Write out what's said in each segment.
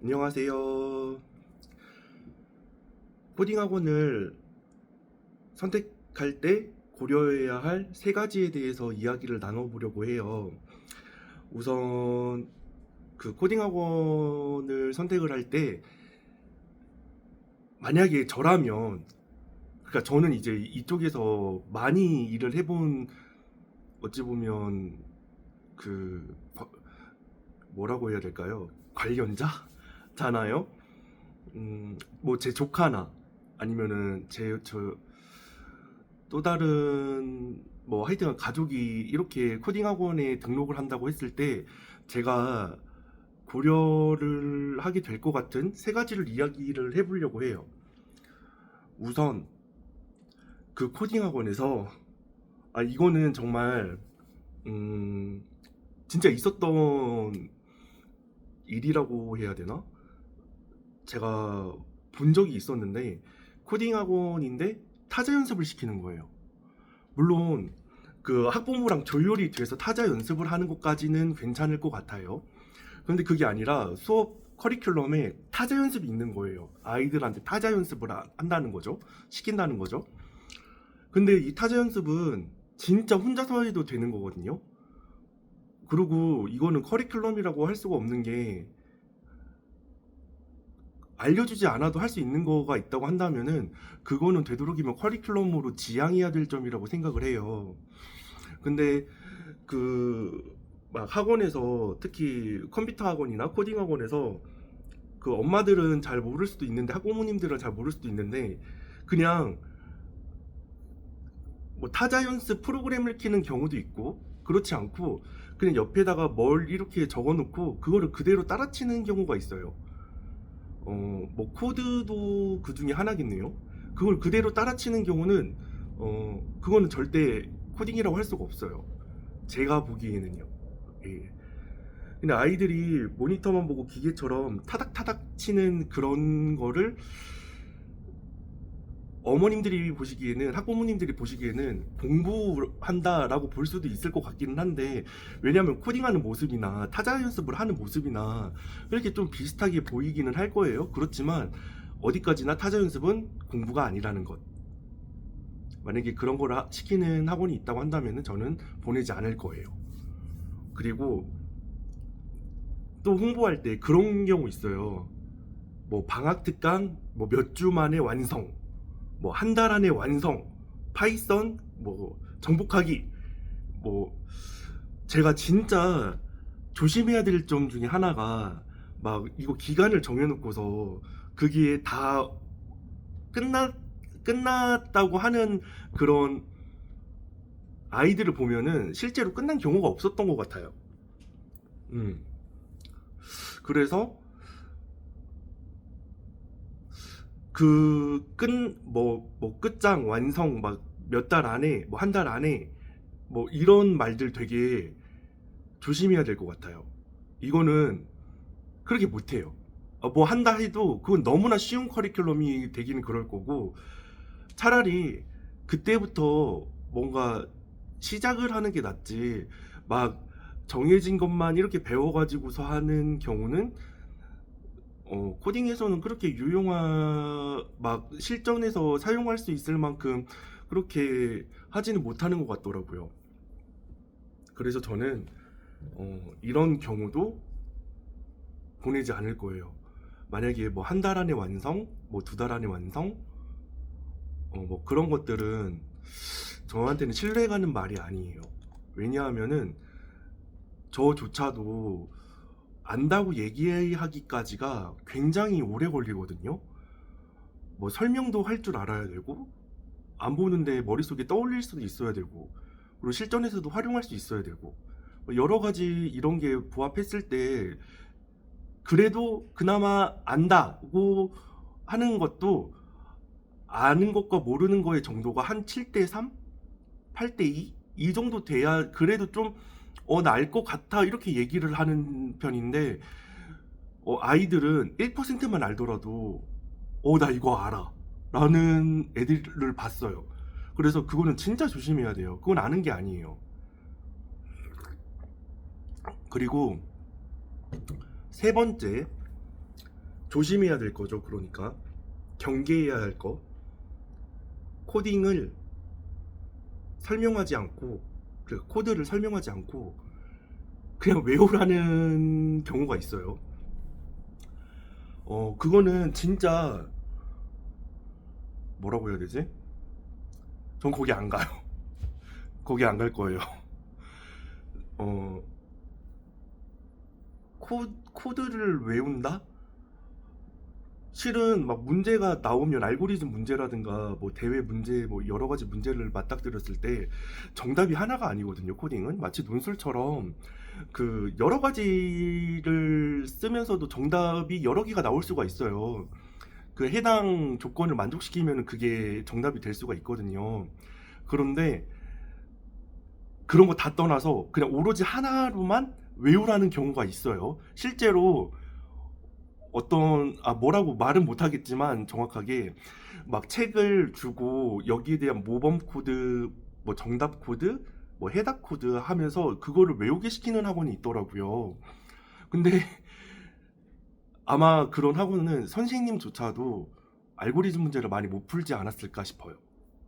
안녕하세요. 코딩 학원을 선택할 때 고려해야 할 세 가지에 대해서 이야기를 나눠보려고 해요. 우선 그 코딩 학원을 선택을 할 때 만약에 저라면, 그러니까 저는 이제 이쪽에서 많이 일을 해본, 어찌 보면 그 뭐라고 해야 될까요? 관련자잖아요. 뭐 제 조카나 아니면은 저 또 다른 뭐 하여튼 가족이 이렇게 코딩 학원에 등록을 한다고 했을 때 제가 고려를 하게 될 것 같은 세 가지를 이야기를 해보려고 해요. 우선 그 코딩 학원에서 이거는 정말 음 진짜 있었던 일이라고 해야 되나? 제가 본 적이 있었는데 코딩 학원인데 타자 연습을 시키는 거예요. 물론 그 학부모랑 조율이 돼서 타자 연습을 하는 것까지는 괜찮을 것 같아요. 그런데 그게 아니라 수업 커리큘럼에 타자 연습이 있는 거예요. 아이들한테 타자 연습을 한다는 거죠. 시킨다는 거죠. 근데 이 타자 연습은 진짜 혼자서 해도 되는 거거든요. 그리고 이거는 커리큘럼이라고 할 수가 없는 게, 알려주지 않아도 할 수 있는 거가 있다고 한다면은 그거는 되도록이면 커리큘럼으로 지향해야 될 점이라고 생각을 해요. 근데 그 막 학원에서, 특히 컴퓨터 학원이나 코딩 학원에서 그 엄마들은 잘 모를 수도 있는데, 학부모님들은 잘 모를 수도 있는데, 그냥 뭐 타자 연습 프로그램을 키는 경우도 있고, 그렇지 않고 그냥 옆에다가 뭘 이렇게 적어 놓고 그거를 그대로 따라치는 경우가 있어요. 뭐 코드도 그 중에 하나겠네요. 그걸 그대로 따라치는 경우는 그거는 절대 코딩이라고 할 수가 없어요. 제가 보기에는요. 예. 근데 아이들이 모니터만 보고 기계처럼 타닥타닥 치는 그런 거를 어머님들이 보시기에는, 학부모님들이 보시기에는 공부한다라고 볼 수도 있을 것 같기는 한데, 왜냐하면 코딩하는 모습이나 타자 연습을 하는 모습이나 이렇게 좀 비슷하게 보이기는 할 거예요. 그렇지만 어디까지나 타자 연습은 공부가 아니라는 것. 만약에 그런 걸 시키는 학원이 있다고 한다면 저는 보내지 않을 거예요. 그리고 또 홍보할 때 그런 경우 있어요. 뭐 방학 특강 뭐 몇 주 만에 완성, 뭐 한 달 안에 완성, 파이썬 뭐 정복하기. 뭐 제가 진짜 조심해야 될 점 중에 하나가, 막 이거 기간을 정해놓고서 그게 다 끝나 끝났다고 하는 그런 아이들을 보면은 실제로 끝난 경우가 없었던 것 같아요. 음. 그래서 그 끝장 완성 막 몇 달 안에, 뭐 한 달 안에, 뭐 이런 말들 되게 조심해야 될 것 같아요. 이거는 그렇게 못해요. 뭐 한다 해도 그건 너무나 쉬운 커리큘럼이 되기는 그럴 거고, 차라리 그때부터 뭔가 시작을 하는 게 낫지, 막 정해진 것만 이렇게 배워가지고서 하는 경우는 코딩에서는 그렇게 막 실전에서 사용할 수 있을 만큼 그렇게 하지는 못하는 것 같더라고요. 그래서 저는 이런 경우도 보내지 않을 거예요. 만약에 뭐 한 달 안에 완성, 뭐 두 달 안에 완성, 뭐 그런 것들은 저한테는 신뢰가는 말이 아니에요. 왜냐하면은 저조차도 안다고 얘기하기까지가 굉장히 오래 걸리거든요. 뭐 설명도 할 줄 알아야 되고, 안 보는데 머릿속에 떠올릴 수도 있어야 되고, 그리고 실전에서도 활용할 수 있어야 되고, 뭐 여러 가지 이런 게 부합했을 때 그래도 그나마 안다고 하는 것도, 아는 것과 모르는 거의 정도가 한 7대 3, 8대 2, 이 정도 돼야 그래도 좀 나 알 것 같아 이렇게 얘기를 하는 편인데, 아이들은 1%만 알더라도 나 이거 알아 라는 애들을 봤어요. 그래서 그거는 진짜 조심해야 돼요. 그건 아는 게 아니에요. 그리고 세 번째, 조심해야 될 거죠. 그러니까 경계해야 할 거. 코딩을 설명하지 않고, 그 코드를 설명하지 않고 그냥 외우라는 경우가 있어요. 그거는 진짜 뭐라고 해야 되지? 전 거기 안 가요. 거기 안 갈 거예요. 어, 코드를 외운다? 실은 막 문제가 나오면 알고리즘 문제라든가 뭐 대회 문제 뭐 여러 가지 문제를 맞닥뜨렸을 때 정답이 하나가 아니거든요. 코딩은 마치 논술처럼 그 여러 가지를 쓰면서도 정답이 여러 개가 나올 수가 있어요. 그 해당 조건을 만족시키면 그게 정답이 될 수가 있거든요. 그런데 그런 거 다 떠나서 그냥 오로지 하나로만 외우라는 경우가 있어요. 실제로 뭐라고 말은 못하겠지만 정확하게 막 책을 주고 여기에 대한 모범 코드, 뭐 정답 코드, 뭐 해답 코드 하면서 그거를 외우게 시키는 학원이 있더라고요. 근데 아마 그런 학원은 선생님조차도 알고리즘 문제를 많이 못 풀지 않았을까 싶어요.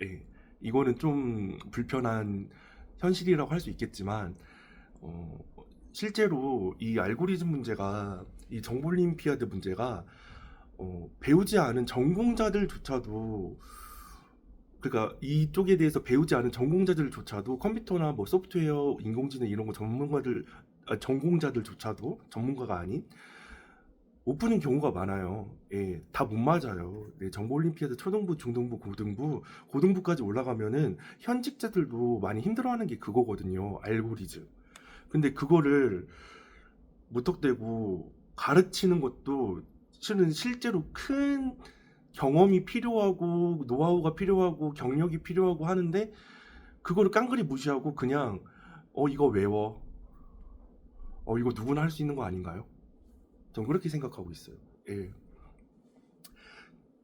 예. 이거는 좀 불편한 현실이라고 할 수 있겠지만, 어, 실제로 이 알고리즘 문제가, 이 정보올림피아드 문제가, 배우지 않은 전공자들조차도, 그러니까 이쪽에 대해서 배우지 않은 전공자들조차도 컴퓨터나 뭐 소프트웨어, 인공지능 이런 거 전공자들조차도 전문가가 아닌 못 푸는 경우가 많아요. 예, 다 못 맞아요. 네, 정보올림피아드 초등부, 중등부, 고등부, 고등부까지 올라가면은 현직자들도 많이 힘들어하는 게 그거거든요. 알고리즘. 근데 그거를 무턱대고 가르치는 것도 실은 실제로 큰 경험이 필요하고 노하우가 필요하고 경력이 필요하고 하는데 그거를 깡그리 무시하고 그냥 이거 외워. 이거 누구나 할 수 있는 거 아닌가요? 전 그렇게 생각하고 있어요. 예.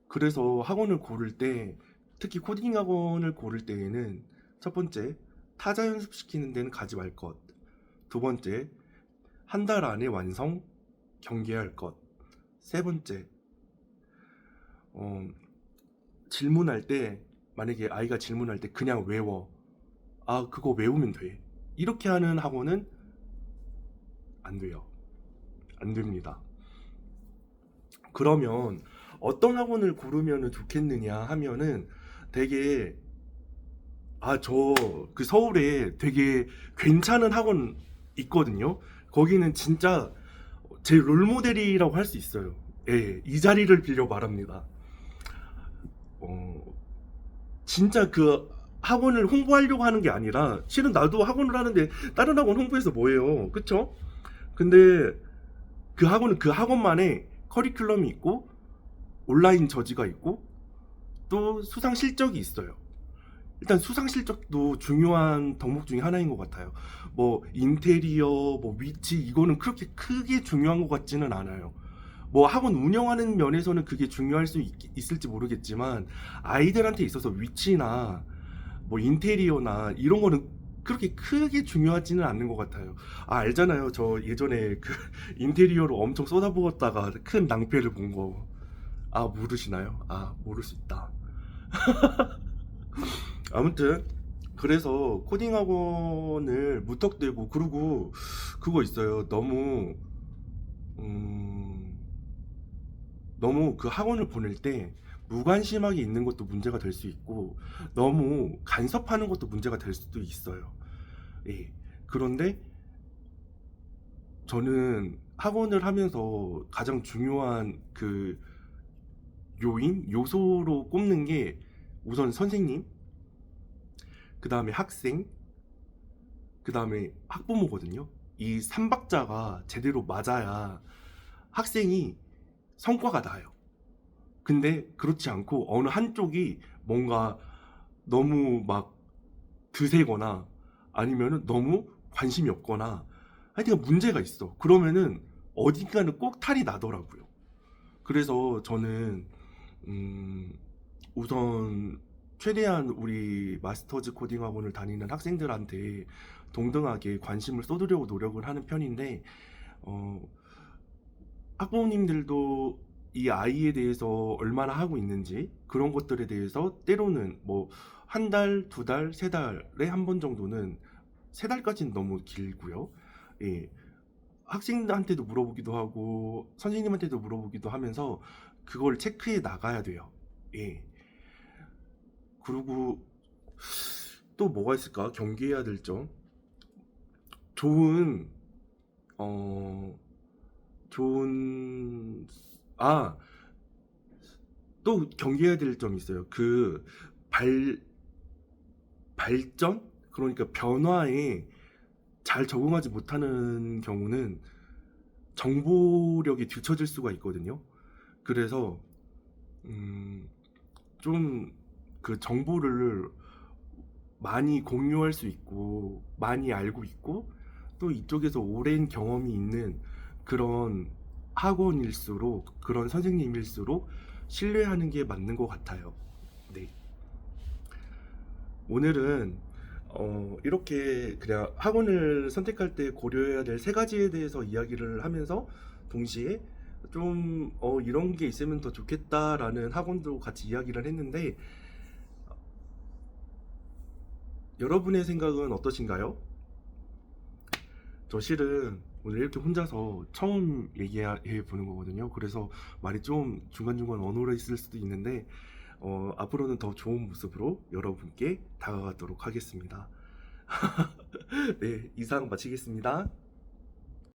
그래서 학원을 고를 때, 특히 코딩 학원을 고를 때에는 첫 번째, 타자 연습시키는 데는 가지 말 것. 두 번째, 한 달 안에 완성, 경계할 것. 세 번째, 어, 질문할 때, 만약에 아이가 질문할 때 그냥 외워. 아, 그거 외우면 돼. 이렇게 하는 학원은 안 돼요. 안 됩니다. 그러면 어떤 학원을 고르면 좋겠느냐 하면은 되게 저 그 서울에 되게 괜찮은 학원 있거든요. 거기는 진짜 제 롤모델이라고 할 수 있어요. 예, 이 자리를 빌려 말합니다. 어, 진짜 그 학원을 홍보하려고 하는 게 아니라 실은 나도 학원을 하는데 다른 학원 홍보해서 뭐예요, 그쵸? 근데 그 학원은 그 학원만의 커리큘럼이 있고 온라인 저지가 있고 또 수상 실적이 있어요. 일단 수상 실적도 중요한 덕목 중에 하나인 것 같아요. 뭐 인테리어, 뭐 위치 이거는 그렇게 크게 중요한 것 같지는 않아요. 뭐 학원 운영하는 면에서는 그게 중요할 수 있을지 모르겠지만 아이들한테 있어서 위치나 뭐 인테리어나 이런 거는 그렇게 크게 중요하지는 않는 것 같아요. 알잖아요. 저 예전에 그 인테리어로 엄청 쏟아부었다가 큰 낭패를 본 거. 모르시나요? 모를 수 있다. 아무튼 그래서 코딩 학원을 무턱대고, 그리고 그거 있어요. 음, 너무 그 학원을 보낼 때 무관심하게 있는 것도 문제가 될 수 있고 너무 간섭하는 것도 문제가 될 수도 있어요. 예. 그런데 저는 학원을 하면서 가장 중요한 그 요소로 꼽는 게 우선 선생님, 그 다음에 학생, 그 다음에 학부모거든요. 이 삼박자가 제대로 맞아야 학생이 성과가 나요. 근데 그렇지 않고 어느 한쪽이 뭔가 너무 막 드세거나 아니면은 너무 관심이 없거나 하여튼 문제가 있어. 그러면은 어딘가는 꼭 탈이 나더라고요. 그래서 저는 음, 우선 최대한 우리 마스터즈 코딩 학원을 다니는 학생들한테 동등하게 관심을 쏟으려고 노력을 하는 편인데 어, 학부모님들도 이 아이에 대해서 얼마나 하고 있는지 그런 것들에 대해서 때로는 뭐 한 달, 두 달, 세 달에 한 번 정도는 세 달까지는 너무 길고요. 예. 학생들한테도 물어보기도 하고 선생님한테도 물어보기도 하면서 그걸 체크해 나가야 돼요. 예. 그리고 또 뭐가 있을까? 경계해야 될 점. 좋은 어 좋은 아, 또 경계해야 될 점이 있어요. 그 발 발전? 그러니까 변화에 잘 적응하지 못하는 경우는 정보력이 뒤처질 수가 있거든요. 그래서 음, 좀 그 정보를 많이 공유할 수 있고 많이 알고 있고 또 이쪽에서 오랜 경험이 있는 그런 학원일수록 그런 선생님일수록 신뢰하는 게 맞는 것 같아요. 네. 오늘은 이렇게 그냥 학원을 선택할 때 고려해야 될 세 가지에 대해서 이야기를 하면서 동시에 좀 이런 게 있으면 더 좋겠다라는 학원도 같이 이야기를 했는데 여러분의 생각은 어떠신가요? 저 실은 오늘 이렇게 혼자서 처음 얘기해 보는 거거든요. 그래서 말이 좀 중간중간 어눌해 있을 수도 있는데 앞으로는 더 좋은 모습으로 여러분께 다가가도록 하겠습니다. 네, 이상 마치겠습니다.